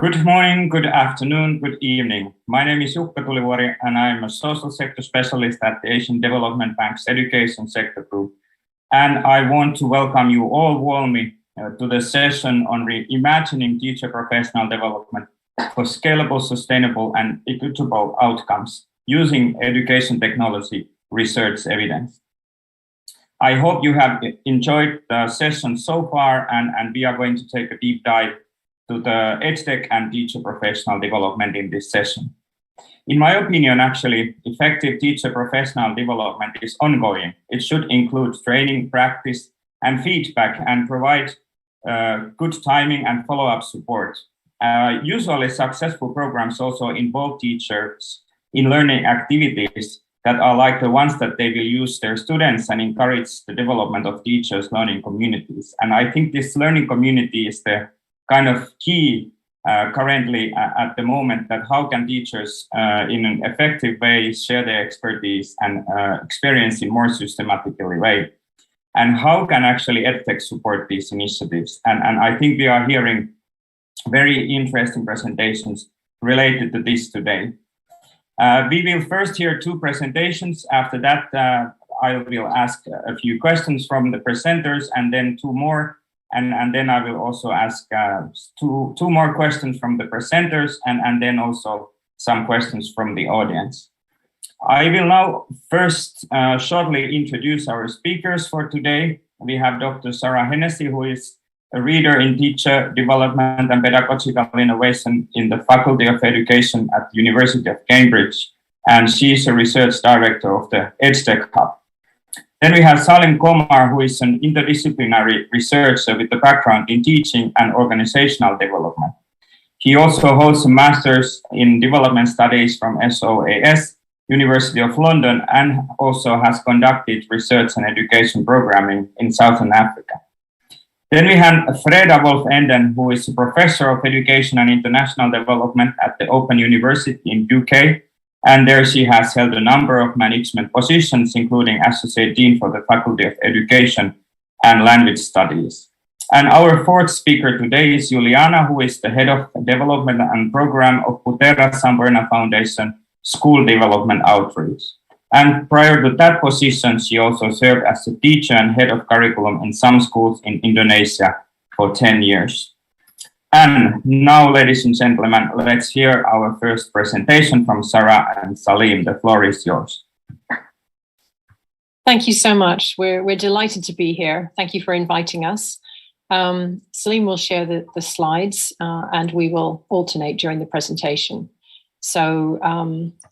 Good morning, good afternoon, good evening. My name is Jukka Tulivuori and I am a social sector specialist at the Asian Development Bank's Education Sector Group. And I want to welcome you all warmly to the session on reimagining teacher professional development for scalable, sustainable and equitable outcomes using education technology research evidence. I hope you have enjoyed the session so far, and we are going to take a deep dive to the EdTech and teacher professional development in this session. In my opinion, actually, effective teacher professional development is ongoing. It should include training, practice, and feedback, and provide good timing and follow-up support. Usually, successful programs also involve teachers in learning activities that are like the ones that they will use their students and encourage the development of teachers' learning communities. And I think this learning community is the kind of key currently at the moment, that how can teachers in an effective way share their expertise and experience in more systematically way, and how can actually EdTech support these initiatives. And I think we are hearing very interesting presentations related to this today. We will first hear two presentations. After that, I will ask a few questions from the presenters, and then two more. And then I will also ask two more questions from the presenters, and then also some questions from the audience. I will now first shortly introduce our speakers for today. We have Dr. Sara Hennessy, who is a reader in teacher development and pedagogical innovation in the Faculty of Education at the University of Cambridge, and she is a research director of the EdTech Hub. Then we have Saalim Koomar, who is an interdisciplinary researcher with a background in teaching and organizational development. He also holds a master's in development studies from SOAS, University of London, and also has conducted research and education programming in Southern Africa. Then we have Freda Wolfenden, who is a professor of education and international development at the Open University in UK. And there she has held a number of management positions, including Associate Dean for the Faculty of Education and Language Studies. And our fourth speaker today is Juliana, who is the Head of Development and Program of Putera Sampoerna Foundation School Development Outreach. And prior to that position, she also served as a teacher and head of curriculum in some schools in Indonesia for 10 years. And now, ladies and gentlemen, let's hear our first presentation from Sara and Saalim. The floor is yours. Thank you so much. We're delighted to be here. Thank you for inviting us. Saalim will share the slides and we will alternate during the presentation. So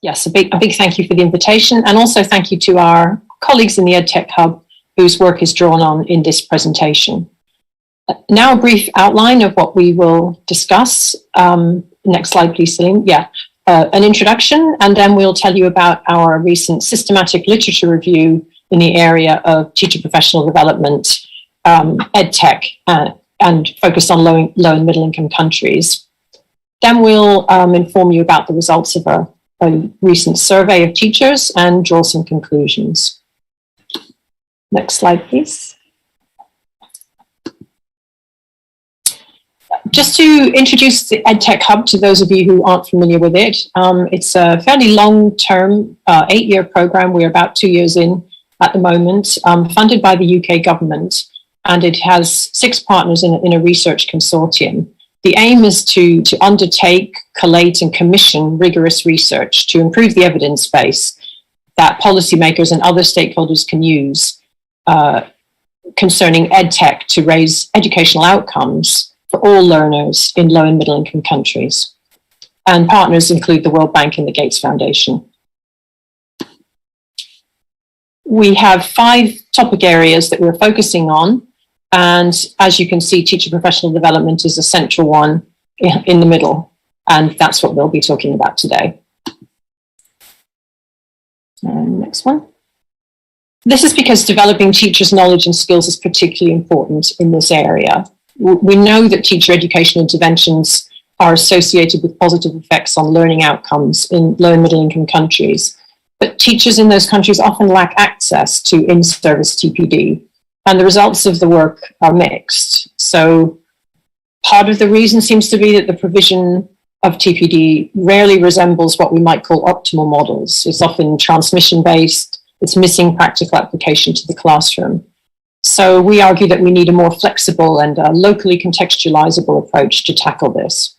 yes, a big thank you for the invitation, and also thank you to our colleagues in the EdTech Hub whose work is drawn on in this presentation. Now a brief outline of what we will discuss. Next slide, please, Saalim. Yeah, an introduction, and then we'll tell you about our recent systematic literature review in the area of teacher professional development, EdTech, and focused on low and middle income countries. Then we'll inform you about the results of a recent survey of teachers and draw some conclusions. Next slide, please. Just to introduce the EdTech Hub to those of you who aren't familiar with it, it's a fairly long-term, 8-year program. We're about 2 years in at the moment, funded by the UK government, and it has 6 partners in a research consortium. The aim is to undertake, collate, and commission rigorous research to improve the evidence base that policymakers and other stakeholders can use concerning EdTech to raise educational outcomes for all learners in low and middle income countries. And partners include the World Bank and the Gates Foundation. We have 5 topic areas that we're focusing on. And as you can see, teacher professional development is a central one in the middle. And that's what we'll be talking about today. And next one. This is because developing teachers' knowledge and skills is particularly important in this area. We know that teacher education interventions are associated with positive effects on learning outcomes in low and middle income countries, but teachers in those countries often lack access to in-service TPD, and the results of the work are mixed. So Part of the reason seems to be that the provision of TPD rarely resembles what we might call optimal models. It's often transmission-based, it's missing practical application to the classroom. So we argue that we need a more flexible and locally contextualizable approach to tackle this.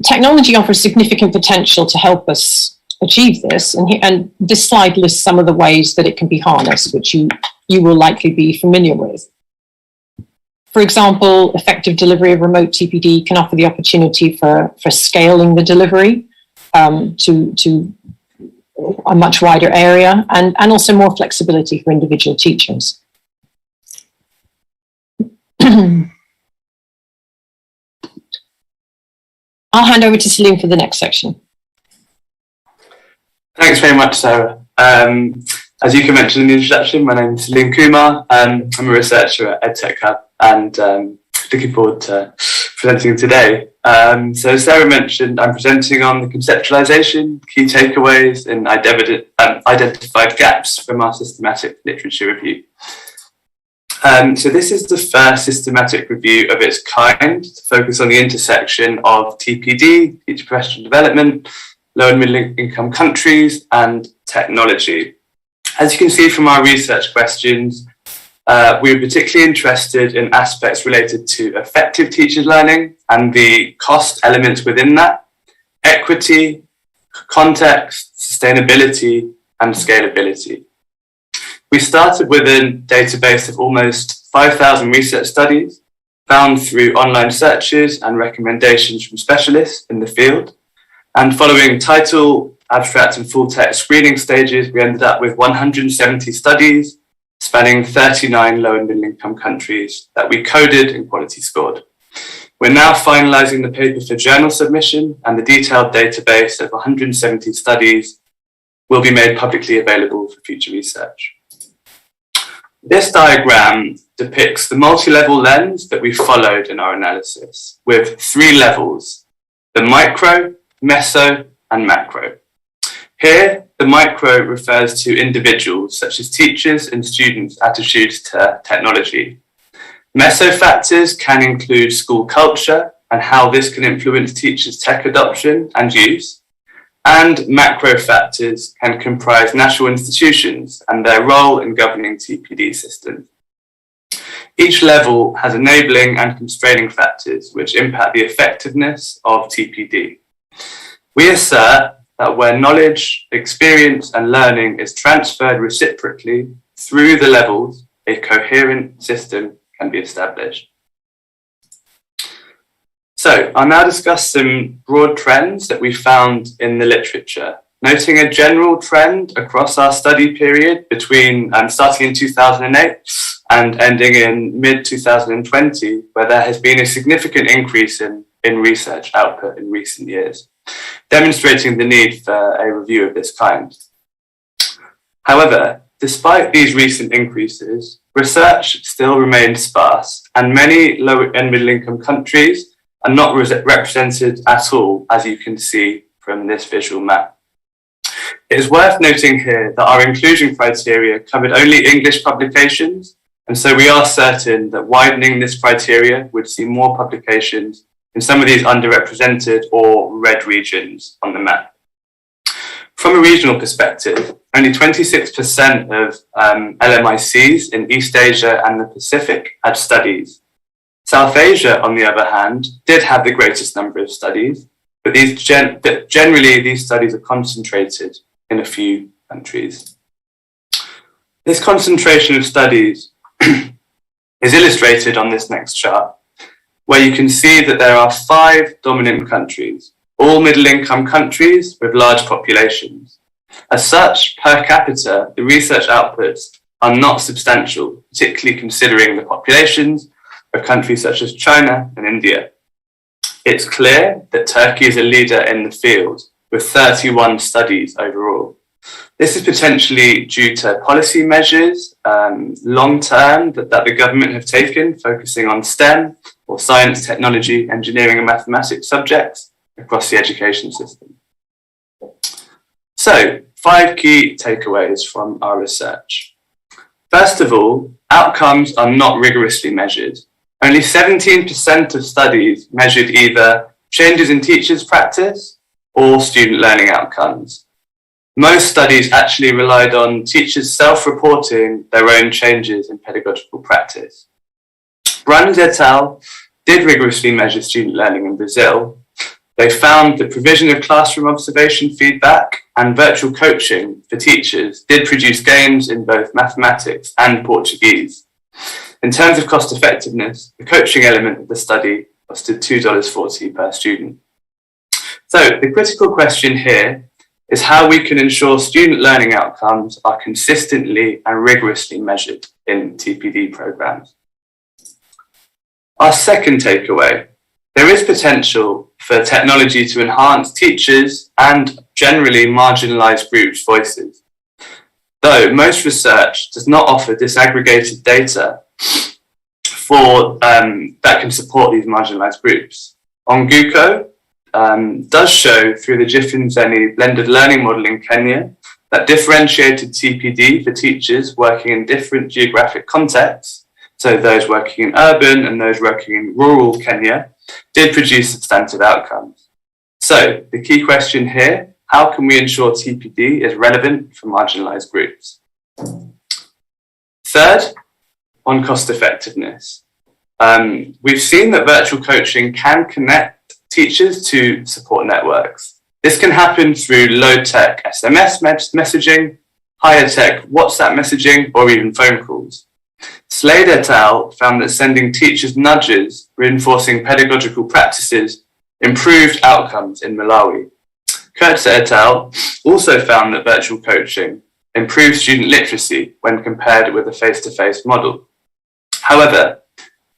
Technology offers significant potential to help us achieve this, and this slide lists some of the ways that it can be harnessed, which you will likely be familiar with. For example, effective delivery of remote TPD can offer the opportunity for scaling the delivery to a much wider area, and also more flexibility for individual teachers. I'll hand over to Saalim for the next section. Thanks very much, Sara. As you mentioned in the introduction, my name is Saalim Koomar. I'm a researcher at EdTech Hub, and looking forward to presenting today. So as Sara mentioned, I'm presenting on the conceptualization, key takeaways, and identified gaps from our systematic literature review. So this is the first systematic review of its kind to focus on the intersection of TPD, teacher professional development, low and middle income countries, and technology. As you can see from our research questions, we were particularly interested in aspects related to effective teacher learning and the cost elements within that, equity, context, sustainability, and scalability. We started with a database of almost 5,000 research studies found through online searches and recommendations from specialists in the field. And following title, abstract, and full text screening stages, we ended up with 170 studies spanning 39 low and middle income countries that we coded and quality scored. We're now finalizing the paper for journal submission, and the detailed database of 170 studies will be made publicly available for future research. This diagram depicts the multi-level lens that we followed in our analysis, with 3 levels: the micro, meso, and macro. Here, the micro refers to individuals, such as teachers and students' attitudes to technology. Meso factors can include school culture and how this can influence teachers' tech adoption and use. And macro factors can comprise national institutions and their role in governing TPD systems. Each level has enabling and constraining factors which impact the effectiveness of TPD. We assert that where knowledge, experience, and learning is transferred reciprocally through the levels, a coherent system can be established. So I'll now discuss some broad trends that we found in the literature, noting a general trend across our study period between starting in 2008 and ending in mid-2020, where there has been a significant increase in research output in recent years, demonstrating the need for a review of this kind. However, despite these recent increases, research still remains sparse, and many low and middle income countries are not represented at all, as you can see from this visual map. It is worth noting here that our inclusion criteria covered only English publications, and so we are certain that widening this criteria would see more publications in some of these underrepresented or red regions on the map. From a regional perspective, only 26% of LMICs in East Asia and the Pacific had studies. South Asia, on the other hand, did have the greatest number of studies, but generally these studies are concentrated in a few countries. This concentration of studies is illustrated on this next chart, where you can see that there are 5 dominant countries, all middle-income countries with large populations. As such, per capita, the research outputs are not substantial, particularly considering the populations of countries such as China and India. It's clear that Turkey is a leader in the field, with 31 studies overall. This is potentially due to policy measures, long-term, that the government have taken, focusing on STEM, or science, technology, engineering, and mathematics subjects across the education system. So, 5 key takeaways from our research. First of all, outcomes are not rigorously measured. Only 17% of studies measured either changes in teachers' practice or student learning outcomes. Most studies actually relied on teachers self-reporting their own changes in pedagogical practice. Bruns et al. Did rigorously measure student learning in Brazil. They found the provision of classroom observation feedback and virtual coaching for teachers did produce gains in both mathematics and Portuguese. In terms of cost effectiveness, the coaching element of the study costed $2.40 per student. So the critical question here is how we can ensure student learning outcomes are consistently and rigorously measured in TPD programs. Our second takeaway, there is potential for technology to enhance teachers and generally marginalized groups' voices. Though most research does not offer disaggregated data for that can support these marginalized groups. Onguko does show through the Jifunzeni blended learning model in Kenya that differentiated TPD for teachers working in different geographic contexts, so those working in urban and those working in rural Kenya, did produce substantive outcomes. So the key question here, how can we ensure TPD is relevant for marginalized groups? Third, on cost effectiveness. We've seen that virtual coaching can connect teachers to support networks. This can happen through low-tech SMS messaging, higher-tech WhatsApp messaging, or even phone calls. Slade et al. Found that sending teachers nudges, reinforcing pedagogical practices, improved outcomes in Malawi. Kurtzer et al. Also found that virtual coaching improved student literacy when compared with a face-to-face model. However,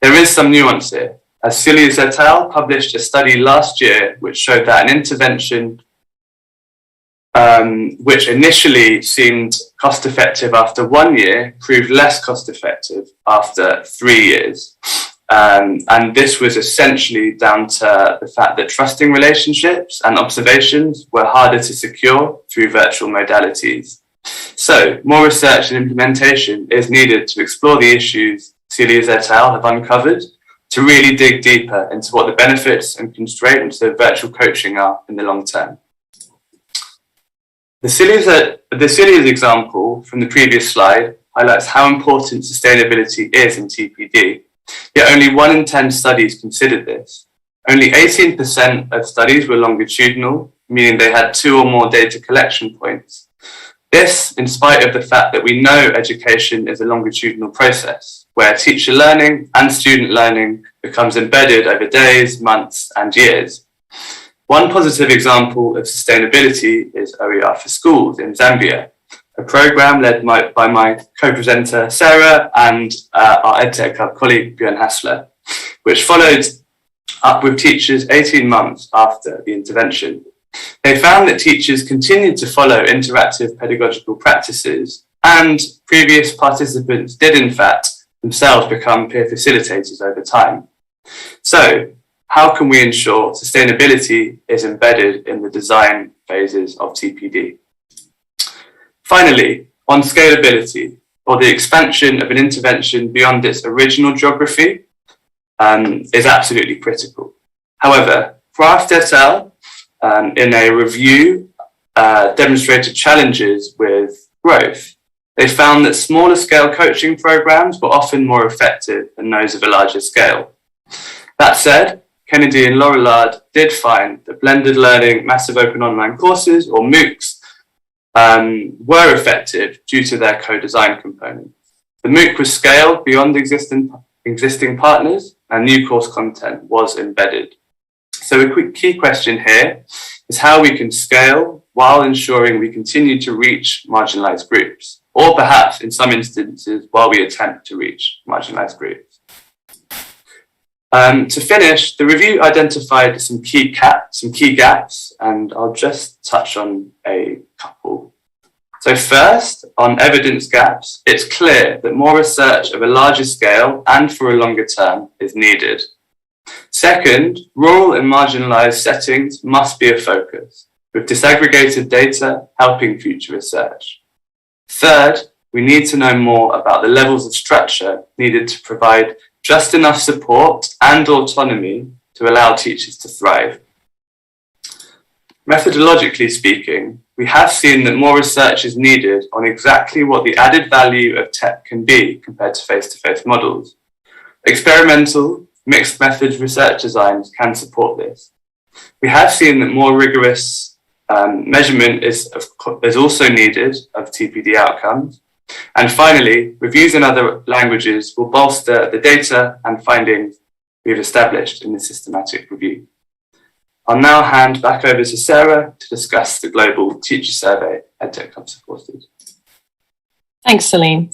there is some nuance here, as Silius et al. Published a study last year which showed that an intervention which initially seemed cost-effective after 1 year proved less cost-effective after 3 years. And this was essentially down to the fact that trusting relationships and observations were harder to secure through virtual modalities. So more research and implementation is needed to explore the issues Celia's et al. Have uncovered to really dig deeper into what the benefits and constraints of virtual coaching are in the long term. The Celia's example from the previous slide highlights how important sustainability is in TPD. Yet only 1 in 10 studies considered this. Only 18% of studies were longitudinal, meaning they had 2 or more data collection points. This, in spite of the fact that we know education is a longitudinal process, where teacher learning and student learning becomes embedded over days, months, and years. One positive example of sustainability is OER for Schools in Zambia, a program led by my co-presenter Sara and our EdTech Club colleague Björn Hassler, which followed up with teachers 18 months after the intervention. They found that teachers continued to follow interactive pedagogical practices, and previous participants did in fact themselves become peer facilitators over time. So, how can we ensure sustainability is embedded in the design phases of TPD? Finally, on scalability, or the expansion of an intervention beyond its original geography, is absolutely critical. However, Kraft et al. In a review demonstrated challenges with growth. They found that smaller scale coaching programs were often more effective than those of a larger scale. That said, Kennedy and Laurillard did find that blended learning massive open online courses, or MOOCs, were effective due to their co-design component. The MOOC was scaled beyond existing partners, and new course content was embedded. So a quick key question here is how we can scale while ensuring we continue to reach marginalized groups, or perhaps in some instances while we attempt to reach marginalized groups. To finish, the review identified some key gaps, and I'll just touch on a couple. So first, on evidence gaps, it's clear that more research of a larger scale and for a longer term is needed. Second, rural and marginalized settings must be a focus, with disaggregated data helping future research. Third, we need to know more about the levels of structure needed to provide just enough support and autonomy to allow teachers to thrive. Methodologically speaking, we have seen that more research is needed on exactly what the added value of tech can be compared to face-to-face models. Experimental, mixed methods research designs can support this. We have seen that more rigorous measurement is also needed of TPD outcomes. And finally, reviews in other languages will bolster the data and findings we've established in the systematic review. I'll now hand back over to Sara to discuss the global teacher survey EdTech Hub supported. Thanks, Saalim.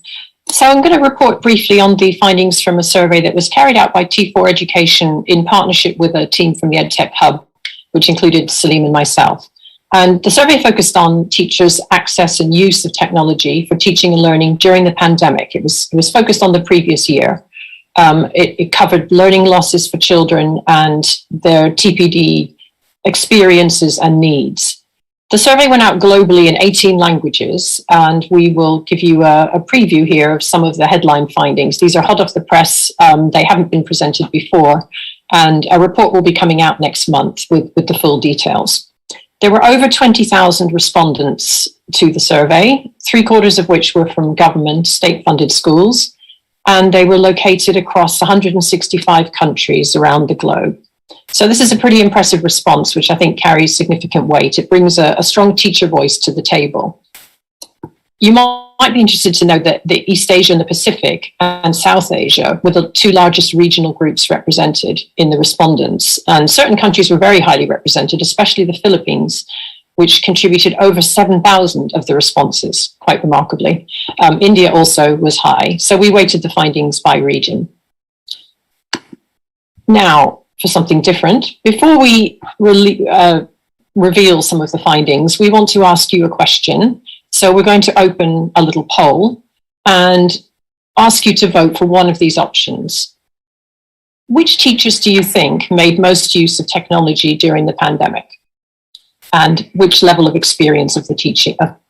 So I'm going to report briefly on the findings from a survey that was carried out by T4 Education in partnership with a team from the EdTech Hub, which included Saalim and myself. And the survey focused on teachers' access and use of technology for teaching and learning during the pandemic. It was focused on the previous year. It covered learning losses for children and their TPD experiences and needs. The survey went out globally in 18 languages, and we will give you a preview here of some of the headline findings. These are hot off the press. They haven't been presented before, and a report will be coming out next month with the full details. There were over 20,000 respondents to the survey, 3/4 of which were from government, state-funded schools, and they were located across 165 countries around the globe. So this is a pretty impressive response, which I think carries significant weight. It brings a strong teacher voice to the table. You might be interested to know that the East Asia and the Pacific and South Asia were the two largest regional groups represented in the respondents. And certain countries were very highly represented, especially the Philippines, which contributed over 7,000 of the responses, quite remarkably. India also was high. So we weighted the findings by region. Now, for something different, before we reveal some of the findings, we want to ask you a question. So we're going to open a little poll and ask you to vote for one of these options. Which teachers do you think made most use of technology during the pandemic? And which level of experience of the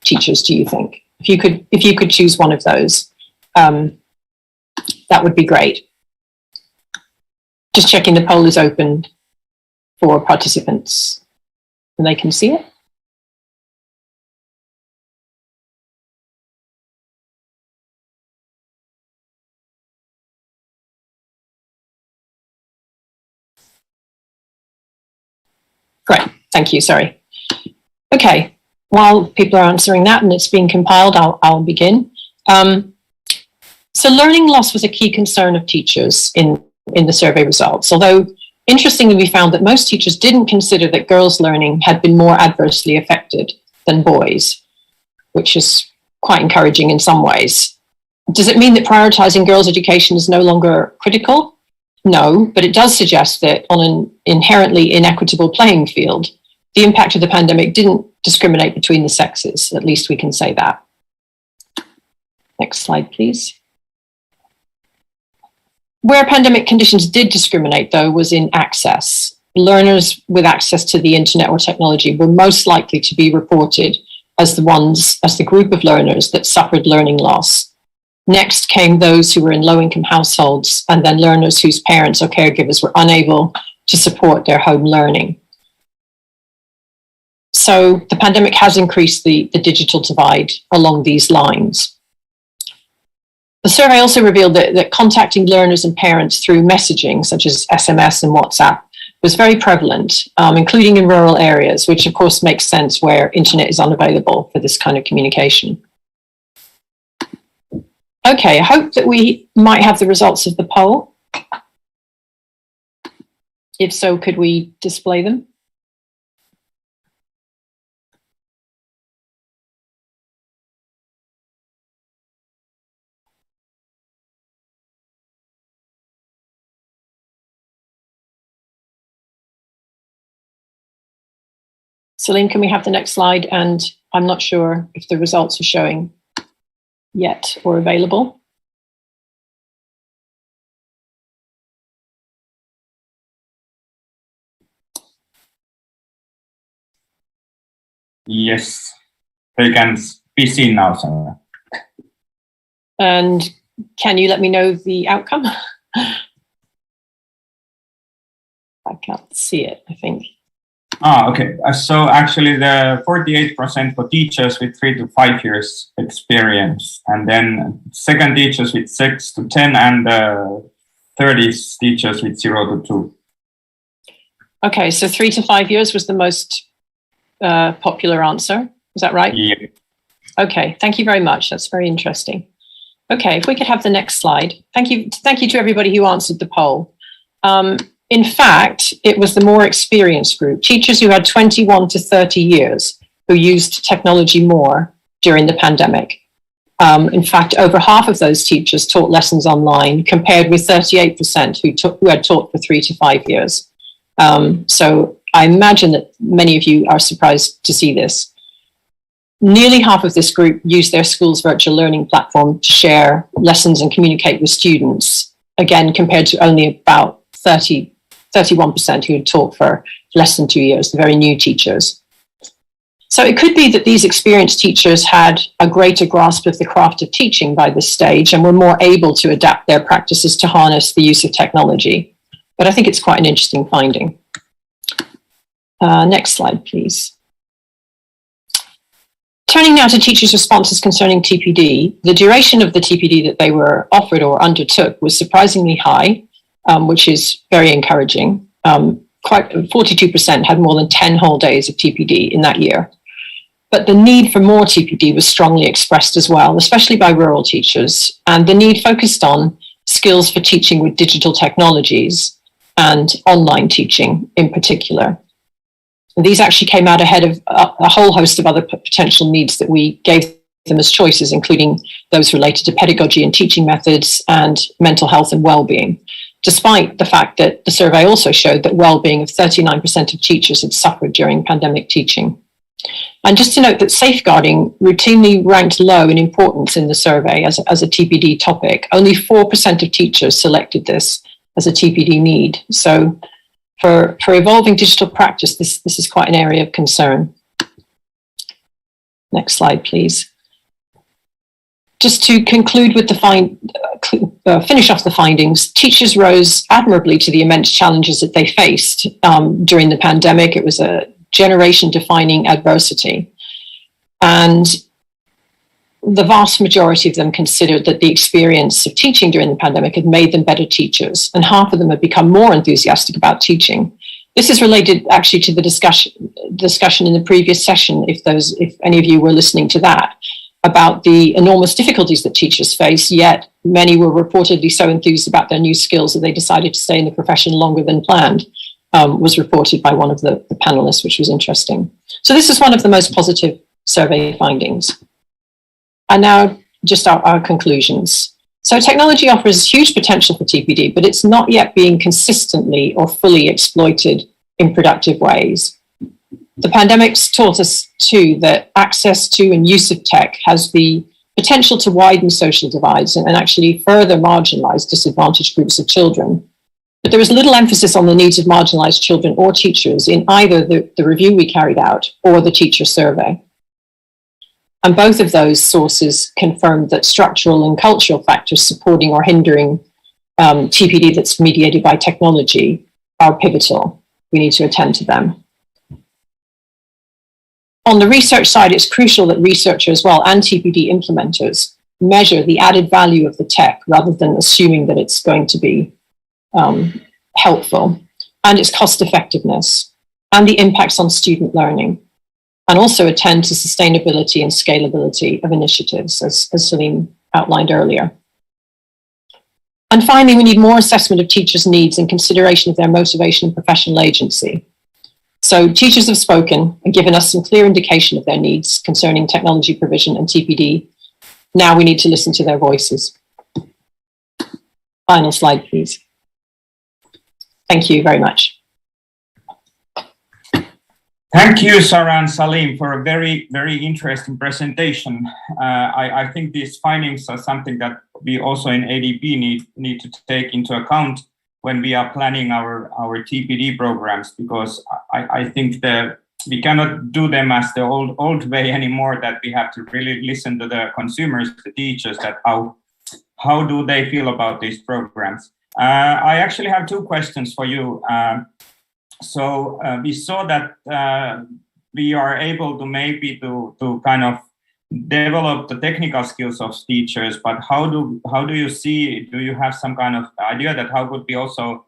teachers do you think? If you could choose one of those, that would be great. Just checking the poll is open for participants and they can see it. Great, thank you, sorry. Okay, while people are answering that and it's being compiled, I'll begin. So learning loss was a key concern of teachers in the survey results, although interestingly we found that most teachers didn't consider that girls' learning had been more adversely affected than boys, which is quite encouraging in some ways. Does it mean that prioritizing girls' education is no longer critical? No, but it does suggest that on an inherently inequitable playing field, the impact of the pandemic didn't discriminate between the sexes, at least we can say that. Next slide, please. Where pandemic conditions did discriminate, though, was in access. Learners with access to the internet or technology were most likely to be reported as the group of learners that suffered learning loss. Next came those who were in low-income households, and then learners whose parents or caregivers were unable to support their home learning. So the pandemic has increased the digital divide along these lines. The survey also revealed that contacting learners and parents through messaging, such as SMS and WhatsApp, was very prevalent, including in rural areas, which of course makes sense where internet is unavailable for this kind of communication. Okay, I hope that we might have the results of the poll. If so, could we display them? Saalim, can we have the next slide? And I'm not sure if the results are showing yet or available. Yes, they can be seen now, Sara. And can you let me know the outcome? I can't see it, I think. Okay. So actually the 48% for teachers with 3 to 5 years experience, and then second teachers with 6 to 10, and 30 teachers with 0 to 2. Okay, so 3 to 5 years was the most popular answer. Is that right? Yeah. Okay, thank you very much. That's very interesting. Okay, if we could have the next slide. Thank you to everybody who answered the poll. In fact, it was the more experienced group, teachers who had 21 to 30 years, who used technology more during the pandemic. In fact, over half of those teachers taught lessons online, compared with 38% who had taught for 3 to 5 years. So I imagine that many of you are surprised to see this. Nearly half of this group used their school's virtual learning platform to share lessons and communicate with students, again, compared to only about 31% who had taught for less than 2 years, the very new teachers. So it could be that these experienced teachers had a greater grasp of the craft of teaching by this stage and were more able to adapt their practices to harness the use of technology. But I think it's quite an interesting finding. Next slide, please. Turning now to teachers' responses concerning TPD, the duration of the TPD that they were offered or undertook was surprisingly high, which is very encouraging. 42% had more than 10 whole days of TPD in that year. But the need for more TPD was strongly expressed as well, especially by rural teachers, and the need focused on skills for teaching with digital technologies and online teaching in particular. These actually came out ahead of a whole host of other potential needs that we gave them as choices, including those related to pedagogy and teaching methods and mental health and well-being, despite the fact that the survey also showed that well-being of 39% of teachers had suffered during pandemic teaching. And just to note that safeguarding routinely ranked low in importance in the survey as a TPD topic. Only 4% of teachers selected this as a TPD need. So for evolving digital practice, this is quite an area of concern. Next slide, please. Just to conclude with the finish off the findings, teachers rose admirably to the immense challenges that they faced during the pandemic. It was a generation-defining adversity. And the vast majority of them considered that the experience of teaching during the pandemic had made them better teachers, and half of them had become more enthusiastic about teaching. This is related actually to the discussion in the previous session, if any of you were listening to that, about the enormous difficulties that teachers face, yet many were reportedly so enthused about their new skills that they decided to stay in the profession longer than planned, was reported by one of the panelists, which was interesting. So this is one of the most positive survey findings. And now just our conclusions. So technology offers huge potential for TPD, but it's not yet being consistently or fully exploited in productive ways. The pandemic's taught us too that access to and use of tech has the potential to widen social divides and actually further marginalize disadvantaged groups of children. But there was little emphasis on the needs of marginalized children or teachers in either the review we carried out or the teacher survey. And both of those sources confirmed that structural and cultural factors supporting or hindering TPD that's mediated by technology are pivotal. We need to attend to them. On the research side, it's crucial that researchers, and TPD implementers measure the added value of the tech rather than assuming that it's going to be helpful, and its cost effectiveness, and the impacts on student learning, and also attend to sustainability and scalability of initiatives, as Saalim outlined earlier. And finally, we need more assessment of teachers' needs and consideration of their motivation and professional agency. So teachers have spoken and given us some clear indication of their needs concerning technology provision and TPD. Now we need to listen to their voices. Final slide, please. Thank you very much. Thank you, Sara and Saalim, for a very, very interesting presentation. I think these findings are something that we also in ADB need to take into account when we are planning our TPD programs, because I think that we cannot do them as the old way anymore, that we have to really listen to the consumers, the teachers, that how how do they feel about these programs? I actually have two questions for you. So we saw that we are able to maybe to kind of develop the technical skills of teachers, but how do you see, do you have some kind of idea that how could we also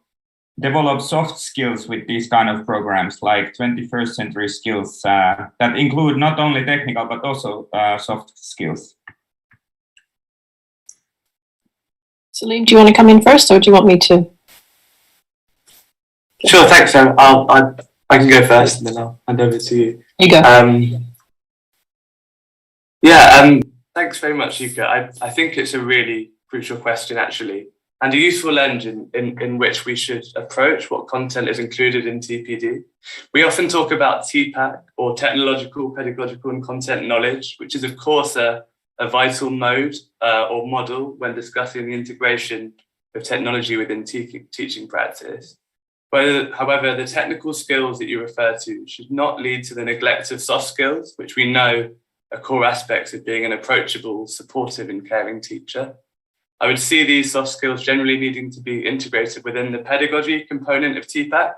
develop soft skills with these kind of programs, like 21st century skills that include not only technical, but also soft skills? Saalim, do you want to come in first, or do you want me to? Sure, thanks. I can go first, and then I'll hand over to you. You go. Thanks very much, Jukka. I think it's a really crucial question, actually, and a useful lens in which we should approach what content is included in TPD. We often talk about TPAC, or technological, pedagogical, and content knowledge, which is, of course, a vital mode or model when discussing the integration of technology within teaching practice. However, the technical skills that you refer to should not lead to the neglect of soft skills, which we know are core aspects of being an approachable, supportive, and caring teacher. I would see these soft skills generally needing to be integrated within the pedagogy component of TPAC.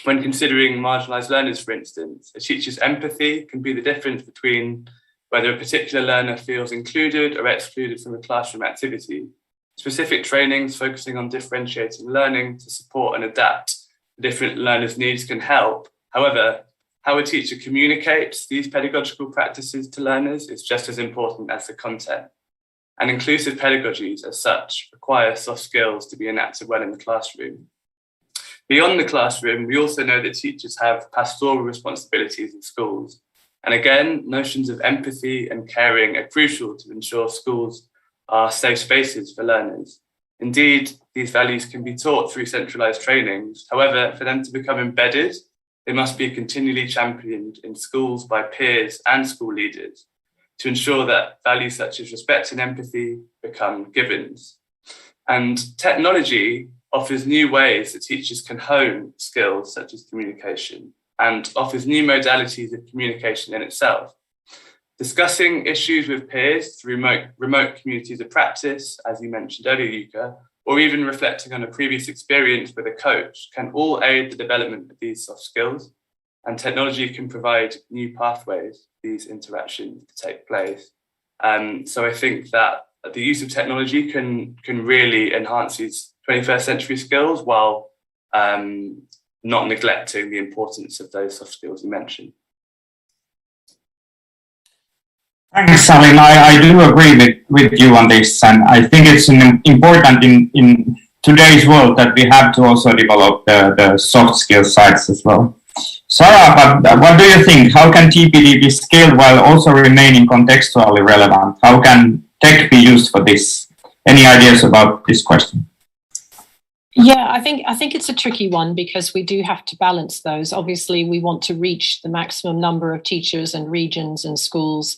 When considering marginalised learners, for instance, a teacher's empathy can be the difference between whether a particular learner feels included or excluded from a classroom activity. Specific trainings focusing on differentiating learning to support and adapt to different learners' needs can help. However, how a teacher communicates these pedagogical practices to learners is just as important as the content. And inclusive pedagogies, as such, require soft skills to be enacted well in the classroom. Beyond the classroom, we also know that teachers have pastoral responsibilities in schools. And again, notions of empathy and caring are crucial to ensure schools are safe spaces for learners. Indeed, these values can be taught through centralised trainings. However, for them to become embedded, they must be continually championed in schools by peers and school leaders to ensure that values such as respect and empathy become givens. And technology offers new ways that teachers can hone skills such as communication and offers new modalities of communication in itself. Discussing issues with peers through remote communities of practice, as you mentioned earlier, Jukka, or even reflecting on a previous experience with a coach can all aid the development of these soft skills, and technology can provide new pathways for these interactions to take place. So I think that the use of technology can really enhance these 21st century skills while not neglecting the importance of those soft skills you mentioned. Thanks, Saalim. I do agree with you on this, and I think it's important in today's world that we have to also develop the soft skill sides as well. Sara, but what do you think? How can TPD be scaled while also remaining contextually relevant? How can tech be used for this? Any ideas about this question? Yeah, I think it's a tricky one because we do have to balance those. Obviously, we want to reach the maximum number of teachers and regions and schools,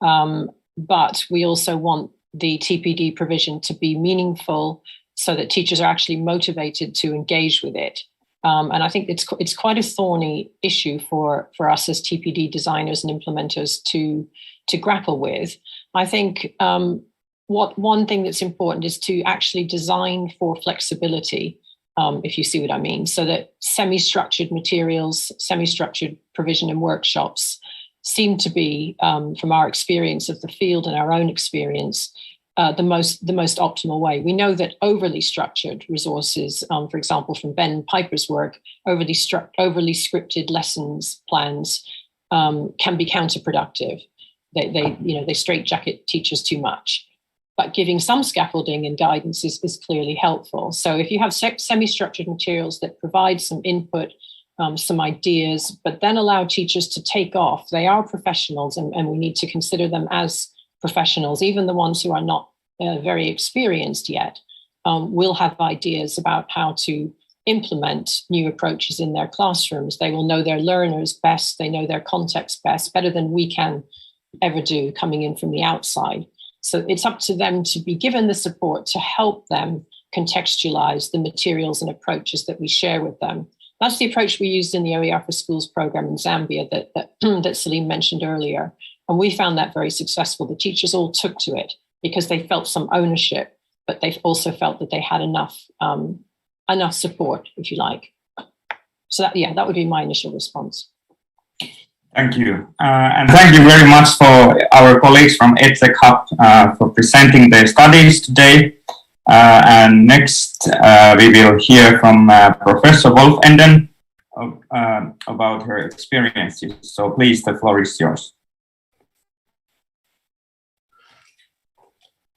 but we also want the TPD provision to be meaningful so that teachers are actually motivated to engage with it. And I think it's quite a thorny issue for us as TPD designers and implementers to grapple with. I think one thing that's important is to actually design for flexibility, if you see what I mean, so that semi-structured materials, semi-structured provision and workshops seem to be, from our experience of the field and our own experience, the most optimal way. We know that overly structured resources, for example, from Ben Piper's work, overly scripted lessons plans can be counterproductive. They straitjacket teachers too much. But giving some scaffolding and guidance is clearly helpful. So if you have semi-structured materials that provide some input, some ideas, but then allow teachers to take off, they are professionals, and we need to consider them as professionals. Even the ones who are not very experienced yet will have ideas about how to implement new approaches in their classrooms. They will know their learners best, they know their context best, better than we can ever do coming in from the outside. So it's up to them to be given the support to help them contextualize the materials and approaches that we share with them. That's the approach we used in the OER for Schools program in Zambia that Saalim mentioned earlier. And we found that very successful. The teachers all took to it. because they felt some ownership, but they also felt that they had enough support, if you like. So that would be my initial response. Thank you. And thank you very much for our colleagues from EdTech Hub for presenting their studies today. And next, we will hear from Professor Wolfenden about her experiences. So please, the floor is yours.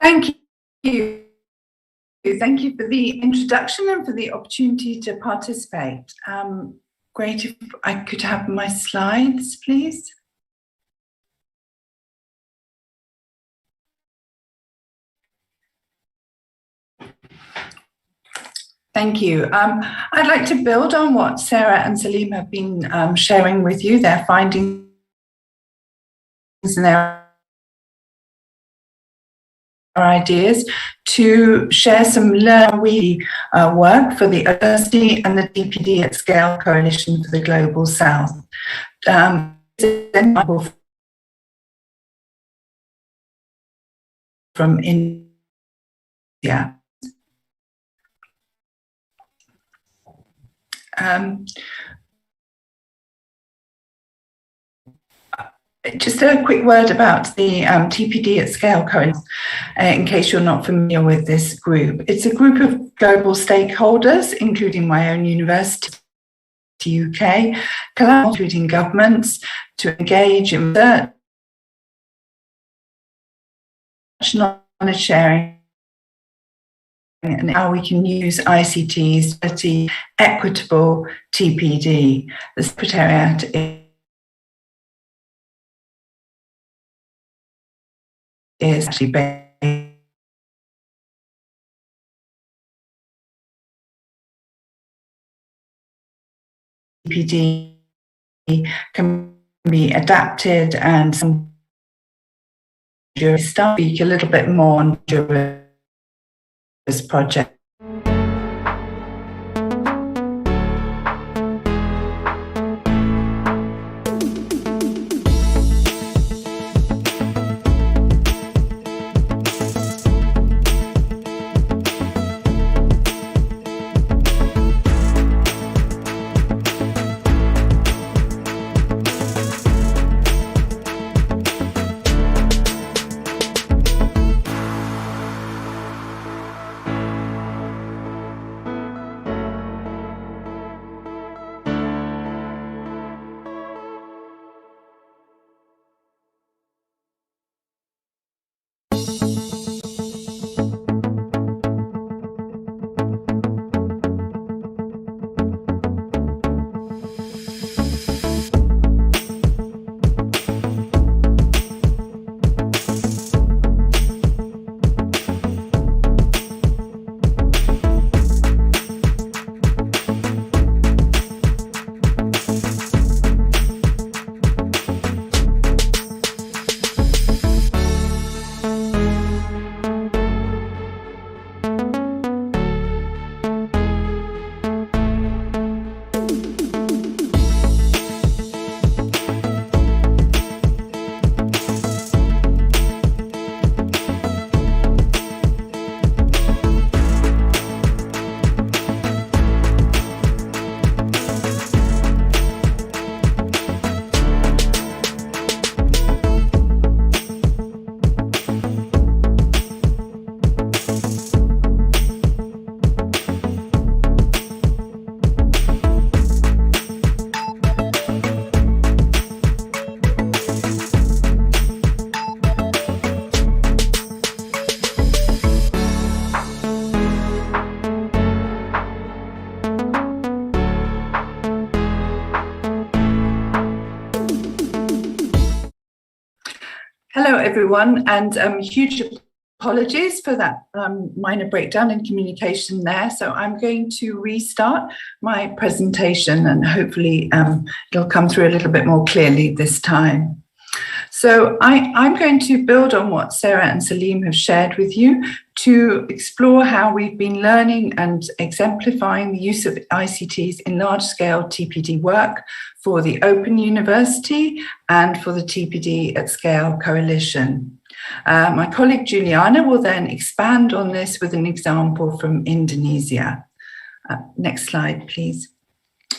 Thank you. Thank you for the introduction and for the opportunity to participate. Great if I could have my slides, please. Thank you. I'd like to build on what Sara and Saalim have been sharing with you, their findings and their ideas, to share some learning work for the University and the TPD at Scale Coalition for the Global South. From India. Just a quick word about the TPD at Scale Coalition, in case you're not familiar with this group. It's a group of global stakeholders, including my own university, UK, collaborating governments to engage in research, knowledge sharing, and how we can use ICTs, Equitable, TPD. The Secretariat is actually based TPD can be adapted, and some speak a little bit more on this project. Hello, everyone, and huge apologies for that minor breakdown in communication there. So I'm going to restart my presentation, and hopefully it'll come through a little bit more clearly this time. So I'm going to build on what Sara and Saalim have shared with you to explore how we've been learning and exemplifying the use of ICTs in large-scale TPD work for the Open University and for the TPD at Scale Coalition. My colleague Juliana will then expand on this with an example from Indonesia. Next slide, please.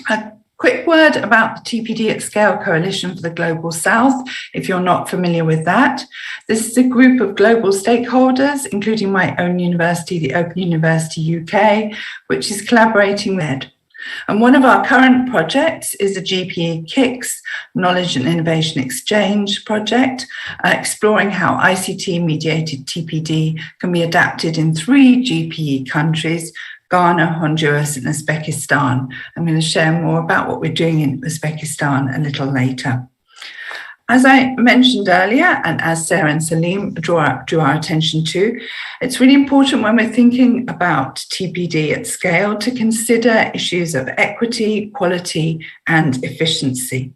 A quick word about the TPD at Scale Coalition for the Global South, if you're not familiar with that. This is a group of global stakeholders, including my own university, the Open University UK, which is collaborating with ED. And one of our current projects is a GPE KICS Knowledge and Innovation Exchange project, exploring how ICT-mediated TPD can be adapted in 3 GPE countries, Ghana, Honduras, and Uzbekistan. I'm going to share more about what we're doing in Uzbekistan a little later. As I mentioned earlier, and as Sara and Saalim drew our attention to, it's really important when we're thinking about TPD at scale to consider issues of equity, quality, and efficiency.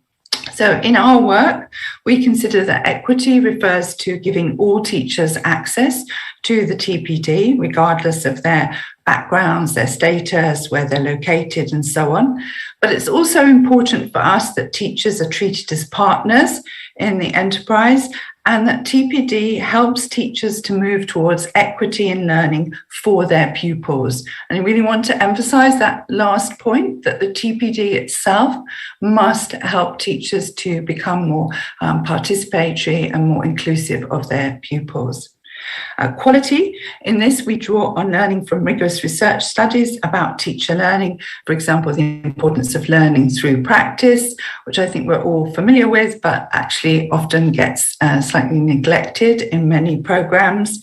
So in our work, we consider that equity refers to giving all teachers access to the TPD, regardless of their backgrounds, their status, where they're located, and so on. But it's also important for us that teachers are treated as partners in the enterprise and that TPD helps teachers to move towards equity in learning for their pupils. And I really want to emphasize that last point, that the TPD itself must help teachers to become more participatory and more inclusive of their pupils. Quality, in this we draw on learning from rigorous research studies about teacher learning, for example, the importance of learning through practice, which I think we're all familiar with, but actually often gets slightly neglected in many programs.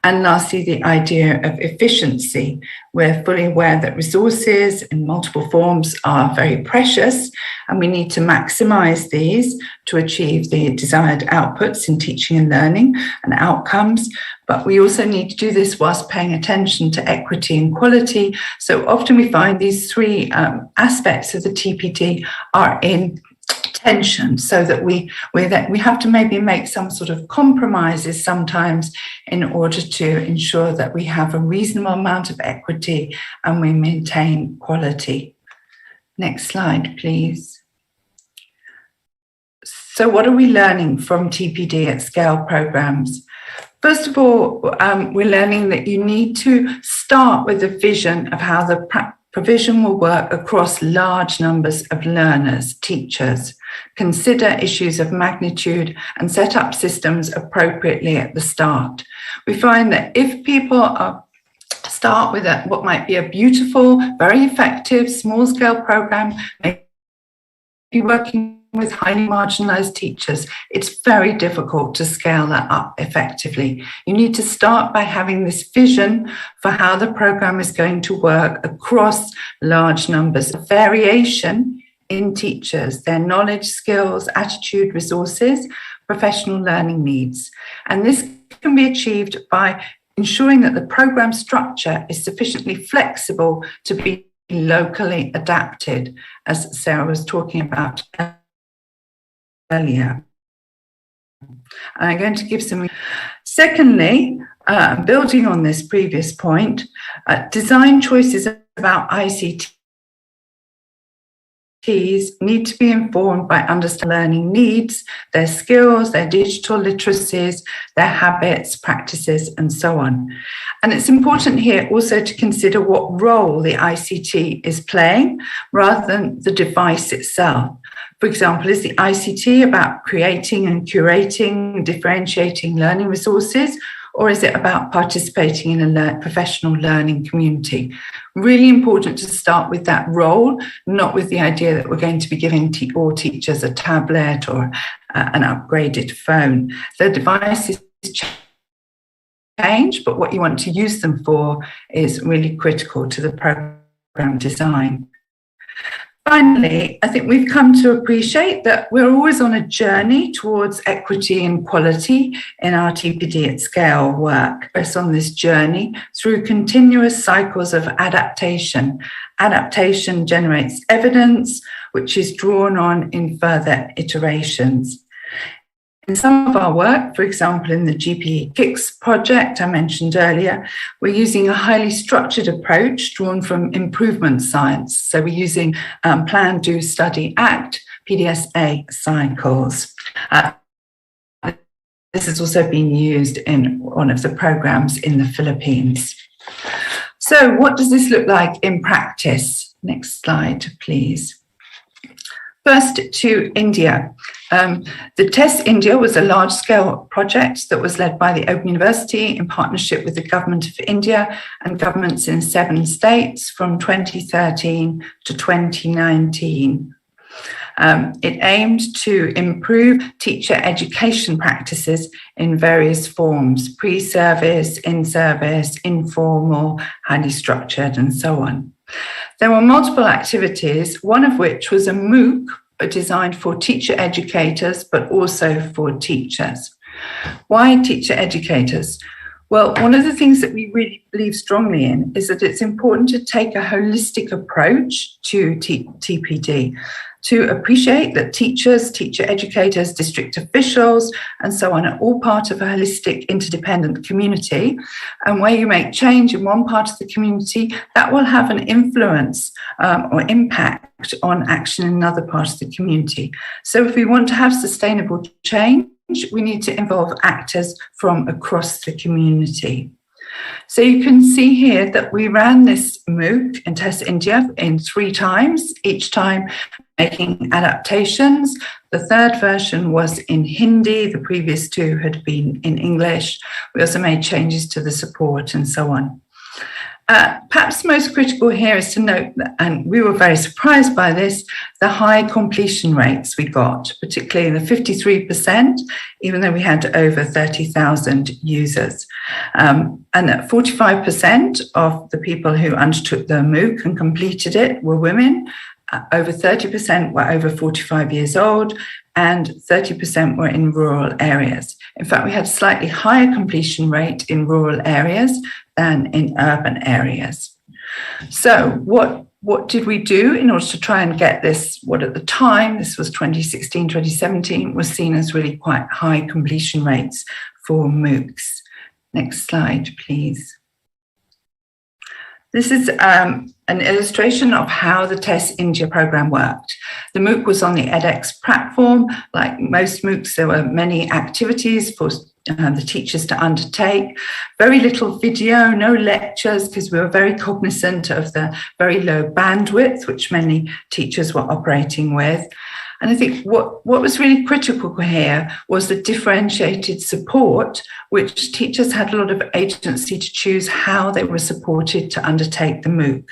And lastly, the idea of efficiency. We're fully aware that resources in multiple forms are very precious, and we need to maximize these to achieve the desired outputs in teaching and learning and outcomes. But we also need to do this whilst paying attention to equity and quality. So often we find these 3 aspects of the TPD are in tension, so that we have to maybe make some sort of compromises sometimes in order to ensure that we have a reasonable amount of equity and we maintain quality. Next slide, please. So what are we learning from TPD at scale programs? First of all, we're learning that you need to start with a vision of how the provision will work across large numbers of learners, teachers. Consider issues of magnitude and set up systems appropriately at the start. We find that if people start with what might be a beautiful, very effective, small-scale program, maybe working with highly marginalized teachers, it's very difficult to scale that up effectively. You need to start by having this vision for how the program is going to work across large numbers of variation in teachers, their knowledge, skills, attitude, resources, professional learning needs. And this can be achieved by ensuring that the program structure is sufficiently flexible to be locally adapted, as Sara was talking about earlier. I'm going to give some. Secondly, building on this previous point, design choices about ICTs need to be informed by understanding learning needs, their skills, their digital literacies, their habits, practices, and so on. And it's important here also to consider what role the ICT is playing rather than the device itself. For example, is the ICT about creating and curating, differentiating learning resources, or is it about participating in a professional learning community? Really important to start with that role, not with the idea that we're going to be giving all teachers a tablet or an upgraded phone. The devices change, but what you want to use them for is really critical to the program design. Finally, I think we've come to appreciate that we're always on a journey towards equity and quality in our TPD at scale work. We're on this journey through continuous cycles of adaptation. Adaptation generates evidence, which is drawn on in further iterations. In some of our work, for example, in the GPE KICS project I mentioned earlier, we're using a highly structured approach drawn from improvement science. So we're using Plan, Do, Study, Act, PDSA cycles. This has also been used in one of the programs in the Philippines. So what does this look like in practice? Next slide, please. First to India. The TESS India was a large-scale project that was led by the Open University in partnership with the Government of India and governments in 7 states from 2013 to 2019. It aimed to improve teacher education practices in various forms, pre-service, in-service, informal, highly structured, and so on. There were multiple activities, one of which was a MOOC designed for teacher educators, but also for teachers. Why teacher educators? Well, one of the things that we really believe strongly in is that it's important to take a holistic approach to TPD, to appreciate that teachers, teacher educators, district officials, and so on are all part of a holistic, interdependent community. And where you make change in one part of the community, that will have an influence or impact on action in another part of the community. So if we want to have sustainable change, we need to involve actors from across the community. So you can see here that we ran this MOOC in TESS India in 3 times, each time making adaptations. The third version was in Hindi, the previous 2 had been in English. We also made changes to the support and so on. Perhaps most critical here is to note that, and we were very surprised by this, the high completion rates we got, particularly the 53%, even though we had over 30,000 users. And that 45% of the people who undertook the MOOC and completed it were women. Over 30% were over 45 years old, and 30% were in rural areas. In fact, we had a slightly higher completion rate in rural areas than in urban areas. So what did we do in order to try and get this, what at the time, this was 2016, 2017, was seen as really quite high completion rates for MOOCs? Next slide, please. This is an illustration of how the TESS India program worked. The MOOC was on the edX platform. Like most MOOCs, there were many activities for the teachers to undertake. Very little video, no lectures, because we were very cognizant of the very low bandwidth which many teachers were operating with. And I think what was really critical here was the differentiated support, which teachers had a lot of agency to choose how they were supported to undertake the MOOC.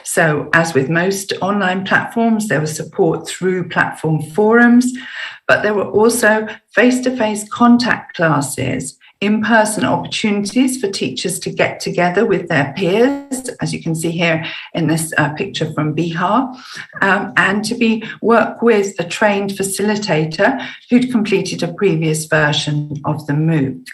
So as with most online platforms, there was support through platform forums, but there were also face-to-face contact classes, in-person opportunities for teachers to get together with their peers, as you can see here in this picture from Bihar, and to work with a trained facilitator who'd completed a previous version of the MOOC.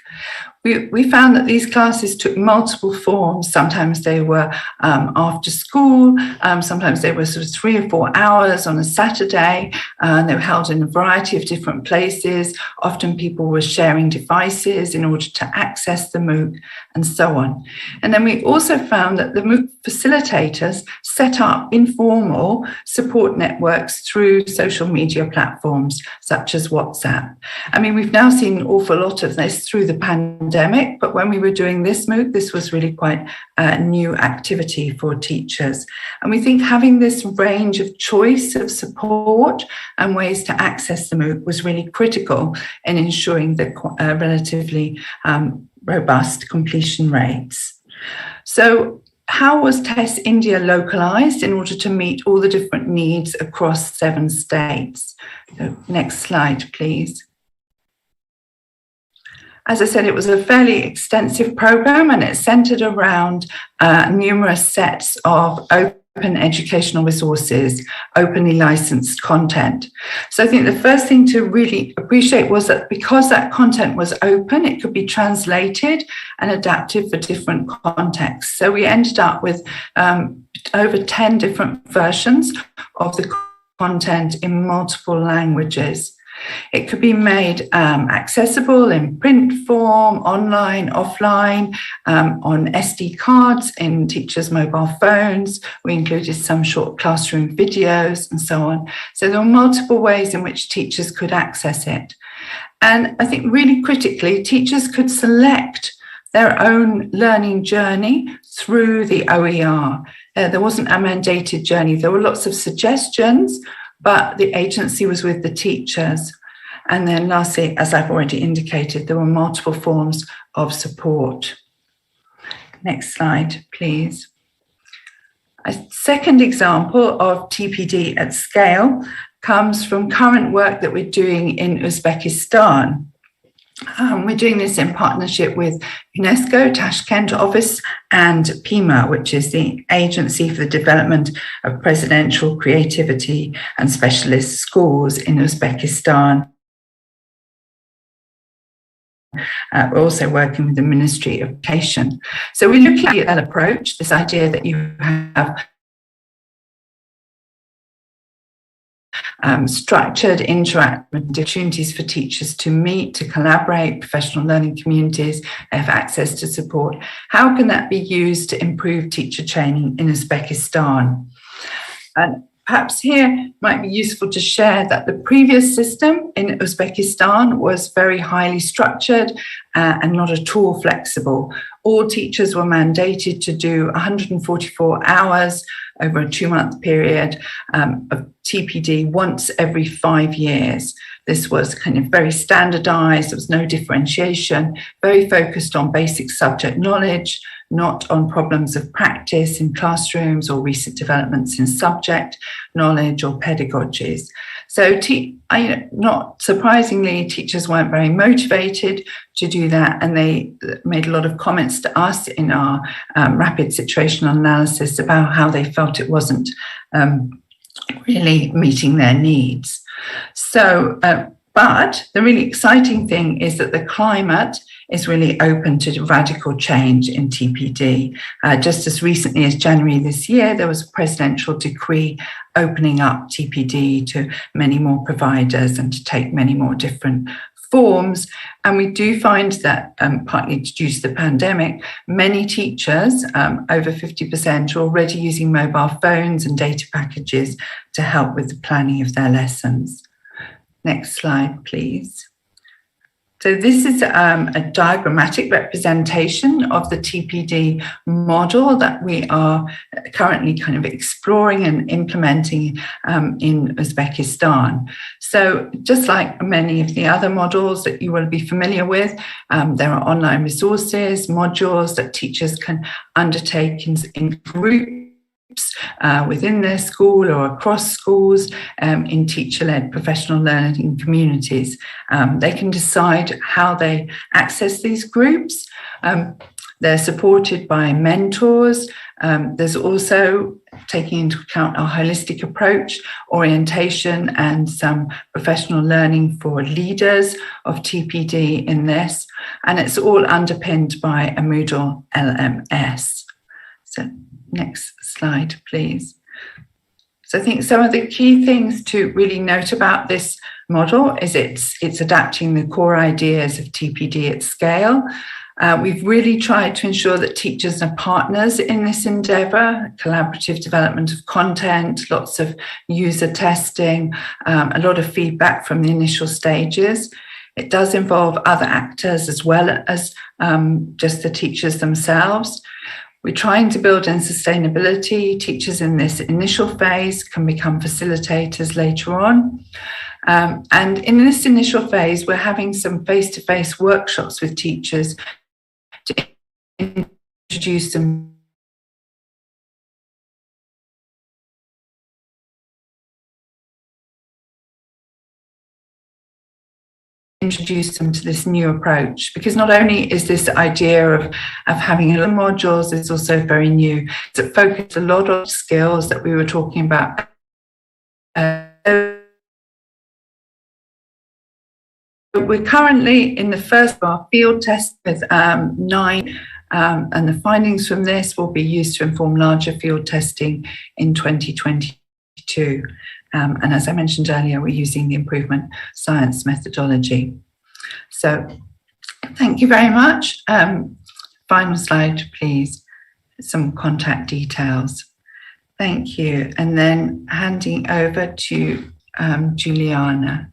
We found that these classes took multiple forms. Sometimes they were after school, sometimes they were sort of 3 or 4 hours on a Saturday, and they were held in a variety of different places. Often people were sharing devices in order to access the MOOC and so on. And then we also found that the MOOC facilitators set up informal support networks through social media platforms such as WhatsApp. I mean, we've now seen an awful lot of this through the pandemic, but when we were doing this MOOC, this was really quite a new activity for teachers. And we think having this range of choice of support and ways to access the MOOC was really critical in ensuring the relatively robust completion rates. So how was TESS India localized in order to meet all the different needs across 7 states? So next slide, please. As I said, it was a fairly extensive program, and it centered around numerous sets of open educational resources, openly licensed content. So I think the first thing to really appreciate was that because that content was open, it could be translated and adapted for different contexts. So we ended up with over 10 different versions of the content in multiple languages. It could be made accessible in print form, online, offline, on SD cards, in teachers' mobile phones. We included some short classroom videos and so on. So there were multiple ways in which teachers could access it. And I think really critically, teachers could select their own learning journey through the OER. There wasn't a mandated journey. There were lots of suggestions, but the agency was with the teachers. And then lastly, as I've already indicated, there were multiple forms of support. Next slide, please. A second example of TPD at scale comes from current work that we're doing in Uzbekistan. We're doing this in partnership with UNESCO, Tashkent office, and PIMA, which is the Agency for the Development of Presidential Creativity and Specialist Schools in Uzbekistan. We're also working with the Ministry of Education. So we're looking at that approach, this idea that you have structured interactive opportunities for teachers to meet, to collaborate, professional learning communities, have access to support. How can that be used to improve teacher training in Uzbekistan? And perhaps here it might be useful to share that the previous system in Uzbekistan was very highly structured and not at all flexible. All teachers were mandated to do 144 hours over a 2-month period of TPD once every 5 years. This was kind of very standardized, there was no differentiation, very focused on basic subject knowledge, not on problems of practice in classrooms or recent developments in subject knowledge or pedagogies. So not surprisingly, teachers weren't very motivated to do that, and they made a lot of comments to us in our rapid situational analysis about how they felt it wasn't really meeting their needs. So, but the really exciting thing is that the climate is really open to radical change in TPD. Just as recently as January this year, there was a presidential decree opening up TPD to many more providers and to take many more different forms. And we do find that, partly due to the pandemic, many teachers, over 50%, are already using mobile phones and data packages to help with the planning of their lessons. Next slide, please. So this is a diagrammatic representation of the TPD model that we are currently kind of exploring and implementing in Uzbekistan. So just like many of the other models that you will be familiar with, there are online resources, modules that teachers can undertake in groups within their school or across schools in teacher-led professional learning communities. They can decide how they access these groups. They're supported by mentors. There's also, taking into account our holistic approach, orientation and some professional learning for leaders of TPD in this. And it's all underpinned by a Moodle LMS. So next slide, please. So I think some of the key things to really note about this model is it's adapting the core ideas of TPD at scale. We've really tried to ensure that teachers are partners in this endeavour, collaborative development of content, lots of user testing, a lot of feedback from the initial stages. It does involve other actors as well as just the teachers themselves. We're trying to build in sustainability. Teachers in this initial phase can become facilitators later on. And in this initial phase, we're having some face-to-face workshops with teachers to introduce them to this new approach, because not only is this idea of having a lot of modules, it's also very new. It focused a lot on skills that we were talking about. We're currently in the first of our field test with 9, and the findings from this will be used to inform larger field testing in 2022. And as I mentioned earlier, we're using the improvement science methodology. So thank you very much. Final slide, please. Some contact details. Thank you. And then handing over to Juliana.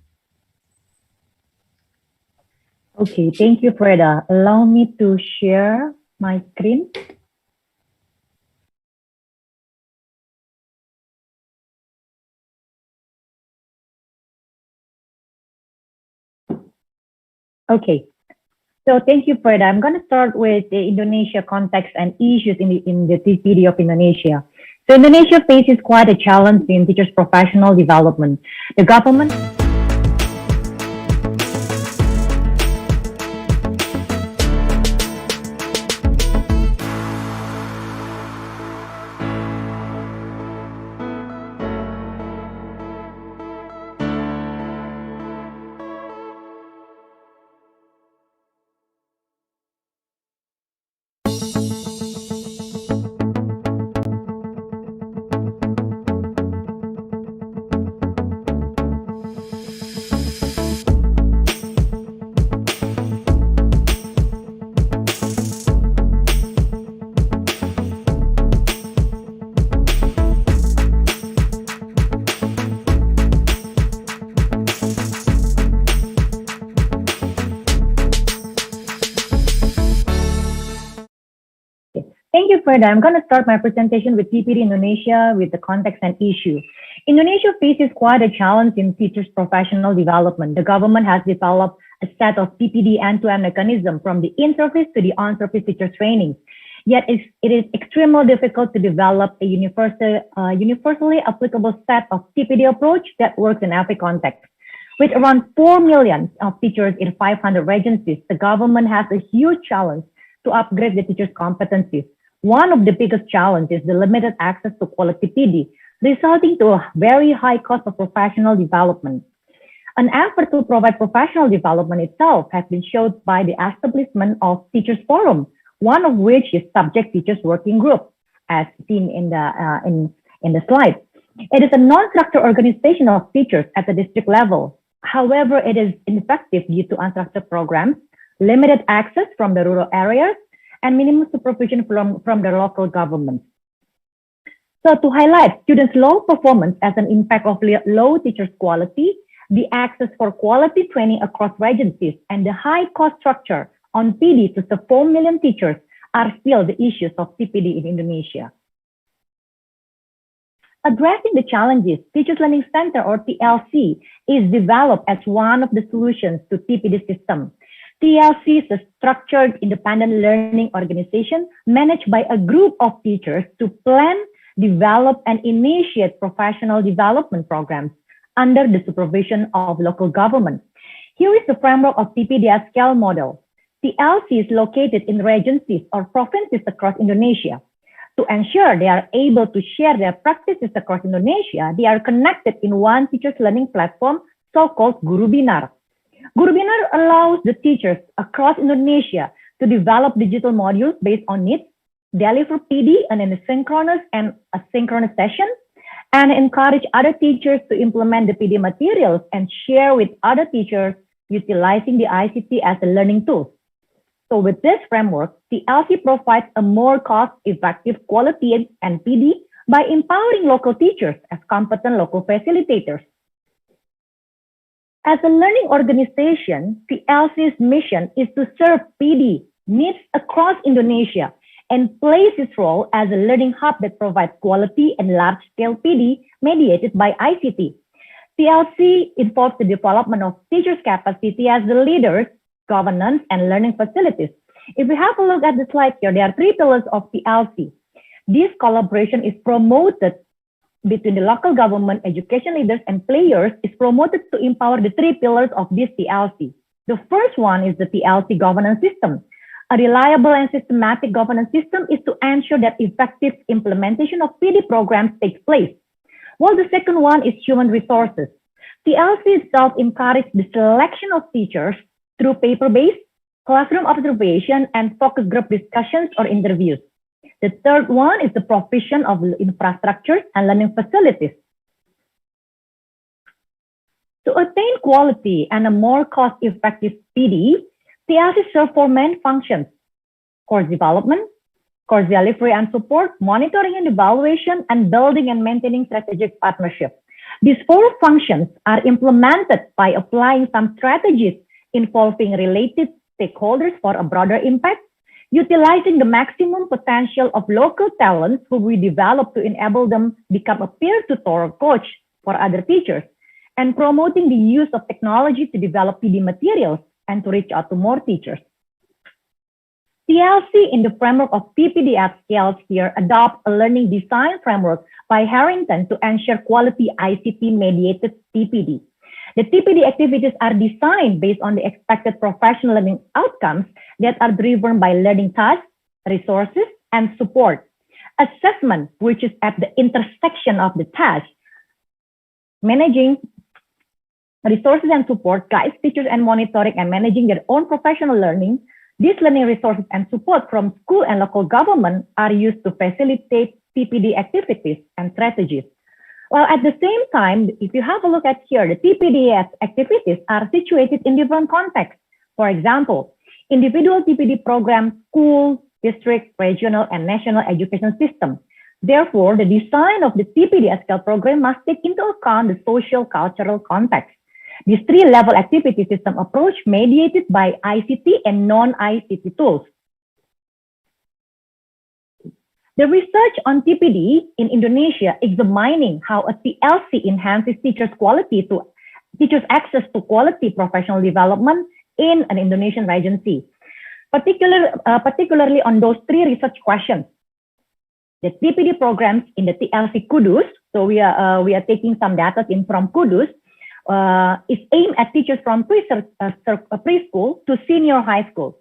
Okay, thank you, Freda. Allow me to share my screen. Okay, so thank you, Freda. I'm going to start with the Indonesia context and issues in the TPD of Indonesia. So Indonesia faces quite a challenge in teachers' professional development. The government... Thank you, Freda. I'm going to start my presentation with TPD Indonesia with the context and issue. Indonesia faces quite a challenge in teachers' professional development. The government has developed a set of TPD end-to-end mechanism from the in-service to the on-service teacher trainings. Yet it is extremely difficult to develop a universally applicable set of TPD approach that works in every context. With around 4 million of teachers in 500 regencies, the government has a huge challenge to upgrade the teachers' competencies. One of the biggest challenges is the limited access to quality PD, resulting to a very high cost of professional development. An effort to provide professional development itself has been shown by the establishment of Teachers Forum, one of which is Subject Teachers Working Group, as seen in the slide. It is a non-structured organization of teachers at the district level. However, it is ineffective due to unstructured programs, limited access from the rural areas, and minimum supervision from the local government. So to highlight students' low performance as an impact of low teachers' quality, the access for quality training across regencies, and the high cost structure on PD to serve 4 million teachers are still the issues of TPD in Indonesia. Addressing the challenges, Teachers Learning Center or TLC is developed as one of the solutions to TPD system. TLC is a structured independent learning organization managed by a group of teachers to plan, develop, and initiate professional development programs under the supervision of local government. Here is the framework of TPD at scale model. TLC is located in regencies or provinces across Indonesia. To ensure they are able to share their practices across Indonesia, they are connected in one teachers' learning platform so-called Guru Binar. Guru Binar allows the teachers across Indonesia to develop digital modules based on needs, deliver PD in an asynchronous and asynchronous session, and encourage other teachers to implement the PD materials and share with other teachers utilizing the ICT as a learning tool. So with this framework, the TLC provides a more cost-effective quality and PD by empowering local teachers as competent local facilitators. As a learning organization, the TLC's mission is to serve PD needs across Indonesia and plays its role as a learning hub that provides quality and large-scale PD mediated by ICT. TLC involves the development of teachers' capacity as the leaders, governance, and learning facilities. If we have a look at the slide here, there are 3 pillars of TLC. This collaboration is promoted between the local government, education leaders, and players is promoted to empower the 3 pillars of this TLC. The first one is the TLC governance system. A reliable and systematic governance system is to ensure that effective implementation of PD programs takes place. While the second one is human resources. TLC itself encourages the selection of teachers through paper-based, classroom observation, and focus group discussions or interviews. The third one is the provision of infrastructure and learning facilities. To attain quality and a more cost-effective PD, TLC serve four main functions: course development, course delivery and support, monitoring and evaluation, and building and maintaining strategic partnerships. These four functions are implemented by applying some strategies involving related stakeholders for a broader impact, utilizing the maximum potential of local talents who we develop to enable them become a peer tutor or coach for other teachers, and promoting the use of technology to develop PD materials and to reach out to more teachers. TLC in the framework of PPD at Scale Sphere adopts a learning design framework by Harrington to ensure quality ICT-mediated TPD. The TPD activities are designed based on the expected professional learning outcomes that are driven by learning tasks, resources, and support. Assessment, which is at the intersection of the task, managing resources and support, guides teachers and monitoring and managing their own professional learning. These learning resources and support from school and local government are used to facilitate TPD activities and strategies. While at the same time, if you have a look at here, the TPD activities are situated in different contexts. For example, individual TPD programs, school, district, regional, and national education system. Therefore, the design of the TPD at Scale program must take into account the social cultural context. This three-level activity system approach mediated by ICT and non-ICT tools. The research on TPD in Indonesia examining how a TLC enhances teachers' access to quality professional development in an Indonesian regency, particularly on those three research questions. The TPD programs in the TLC Kudus, so we are taking some data in from Kudus, is aimed at teachers from preschool to senior high school.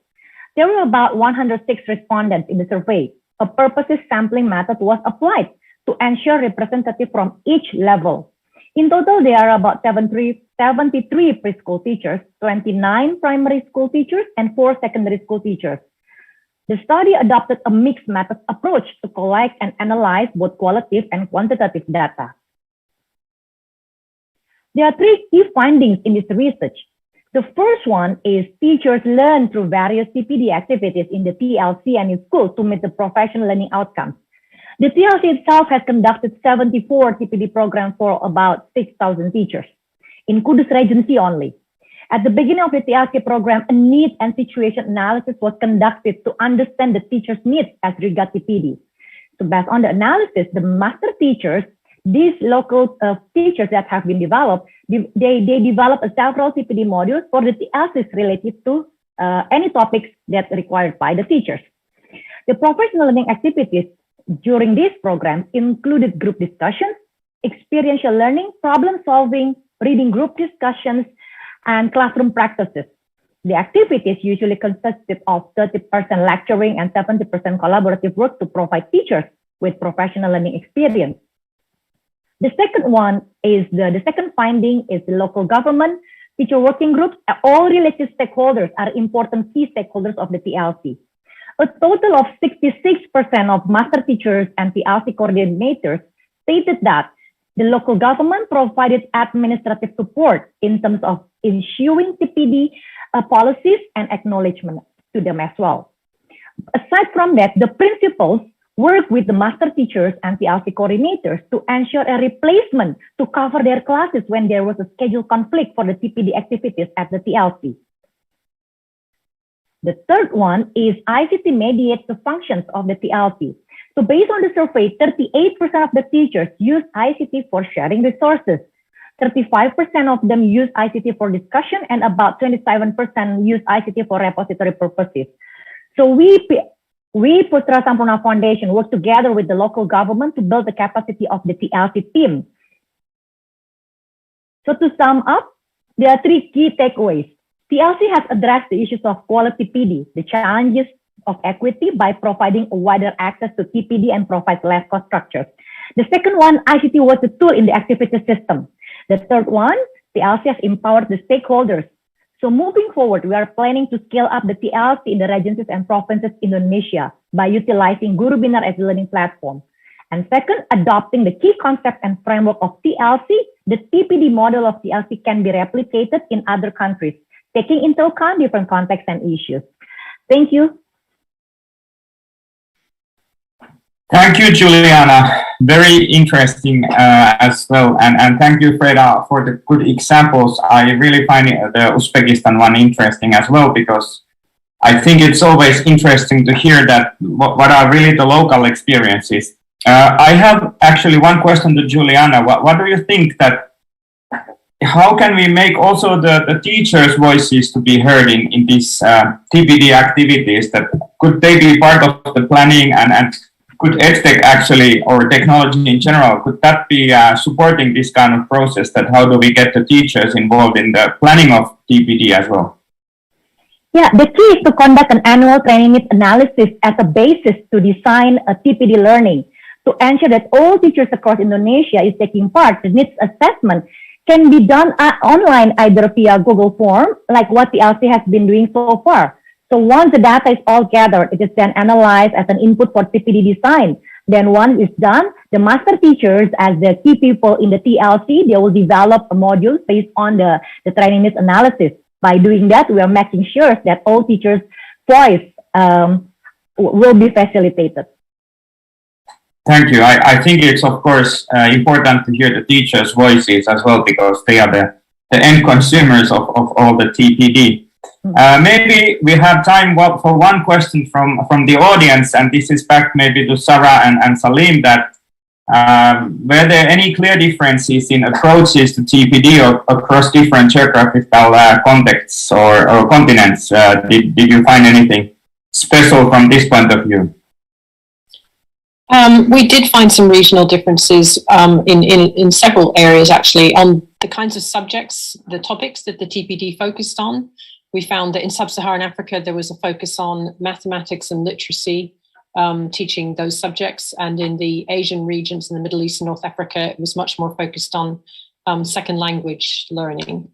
There were about 106 respondents in the survey. A purposive sampling method was applied to ensure representative from each level. In total, there are about 73 preschool teachers, 29 primary school teachers, and 4 secondary school teachers. The study adopted a mixed method approach to collect and analyze both qualitative and quantitative data. There are 3 key findings in this research. The first one is teachers learn through various TPD activities in the TLC and in school to meet the professional learning outcomes. The TLC itself has conducted 74 TPD programs for about 6,000 teachers in Kudus Regency only. At the beginning of the TLC program, a needs and situation analysis was conducted to understand the teachers' needs as regards TPD. So based on the analysis, the master teachers, these local teachers that have been developed, they develop several TPD modules for the TLCs related to any topics that are required by the teachers. The professional learning activities during these programs included group discussions, experiential learning, problem solving, reading group discussions, and classroom practices. The activities usually consisted of 30% lecturing and 70% collaborative work to provide teachers with professional learning experience. The second finding is the local government, teacher working groups, all related stakeholders are important key stakeholders of the TLC. A total of 66% of master teachers and TLC coordinators stated that the local government provided administrative support in terms of issuing TPD policies and acknowledgement to them as well. Aside from that, the principals work with the master teachers and TLC coordinators to ensure a replacement to cover their classes when there was a schedule conflict for the TPD activities at the TLC. The third one is ICT mediates the functions of the TLC. So based on the survey, 38% of the teachers use ICT for sharing resources. 35% of them use ICT for discussion, and about 27% use ICT for repository purposes. So we Putera Sampoerna Foundation work together with the local government to build the capacity of the TLC team. So to sum up, there are 3 key takeaways. TLC has addressed the issues of quality PD, the challenges of equity by providing a wider access to TPD and provide less cost structures. The second one, ICT was a tool in the activity system. The third one, TLC has empowered the stakeholders. So moving forward, we are planning to scale up the TLC in the regencies and provinces in Indonesia by utilizing Guru Binar as a learning platform. And second, adopting the key concept and framework of TLC, the TPD model of TLC can be replicated in other countries, taking into account different contexts and issues. Thank you. Thank you, Juliana. Very interesting as well. And thank you, Freda, for the good examples. I really find the Uzbekistan one interesting as well, because I think it's always interesting to hear that what are really the local experiences. I have actually one question to Juliana. What do you think that, how can we make also the teachers' voices to be heard in these TPD activities? That could they be part of the planning, and could EdTech actually, or technology in general, could that be supporting this kind of process? That how do we get the teachers involved in the planning of TPD as well? Yeah, the key is to conduct an annual training needs analysis as a basis to design a TPD learning, to ensure that all teachers across Indonesia is taking part. The needs assessment can be done online, either via Google Form, like what TLC has been doing so far. So once the data is all gathered, it is then analyzed as an input for TPD design. Then once it's done, the master teachers, as the key people in the TLC, they will develop a module based on the training needs analysis. By doing that, we are making sure that all teachers' voice will be facilitated. Thank you. I think it's, of course, important to hear the teachers' voices as well, because they are the end consumers of all the TPD. Maybe we have time for one question from the audience, and this is back maybe to Sara and Saalim, that were there any clear differences in approaches to TPD across different geographical contexts or continents? Did you find anything special from this point of view? We did find some regional differences in several areas, actually, on the kinds of subjects, the topics that the TPD focused on. We found that in sub-Saharan Africa, there was a focus on mathematics and literacy, teaching those subjects. And in the Asian regions, in the Middle East and North Africa, it was much more focused on second language learning.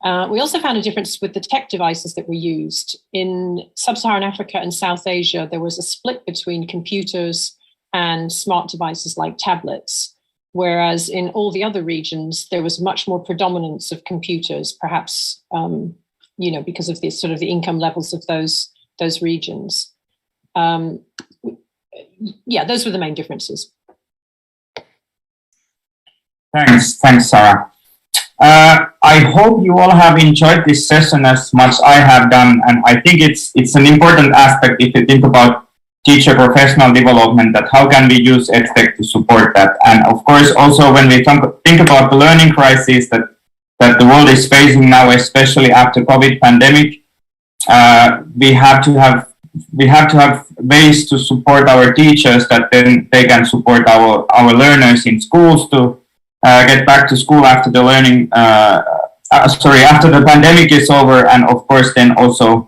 We also found a difference with the tech devices that were used. In sub-Saharan Africa and South Asia, there was a split between computers and smart devices like tablets, whereas in all the other regions, there was much more predominance of computers, perhaps because of the sort of the income levels of those regions. Yeah, those were the main differences. Thanks, Sara. I hope you all have enjoyed this session as much as I have done, and I think it's an important aspect if you think about teacher professional development, that how can we use EdTech to support that. And of course, also when we think about the learning crisis that the world is facing now, especially after COVID pandemic, we have to have ways to support our teachers, that then they can support our learners in schools to get back to school after the after the pandemic is over, and of course then also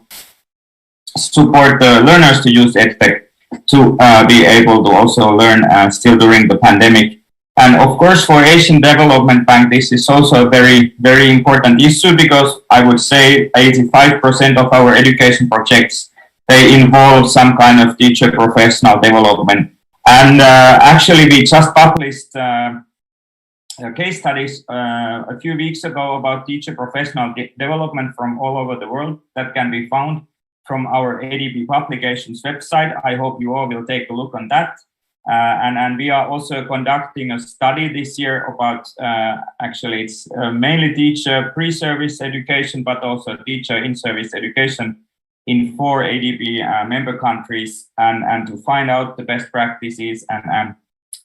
support the learners to use EdTech to be able to also learn still during the pandemic. And of course, for Asian Development Bank, this is also a very, very important issue, because I would say 85% of our education projects, they involve some kind of teacher professional development. And actually, we just published case studies a few weeks ago about teacher professional development from all over the world that can be found from our ADB publications website. I hope you all will take a look on that. And we are also conducting a study this year about, actually it's mainly teacher pre-service education, but also teacher in-service education in 4 ADB member countries, and to find out the best practices and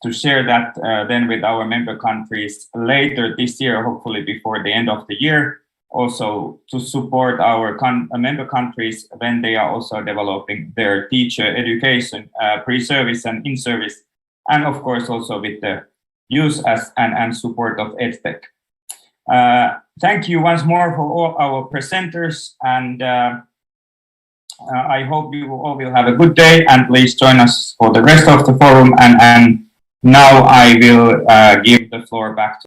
to share that then with our member countries later this year, hopefully before the end of the year, also to support our member countries when they are also developing their teacher education, pre-service and in-service, and of course also with the use and support of EdTech. Thank you once more for all our presenters, and I hope you all will have a good day, and please join us for the rest of the forum. And now I will give the floor back to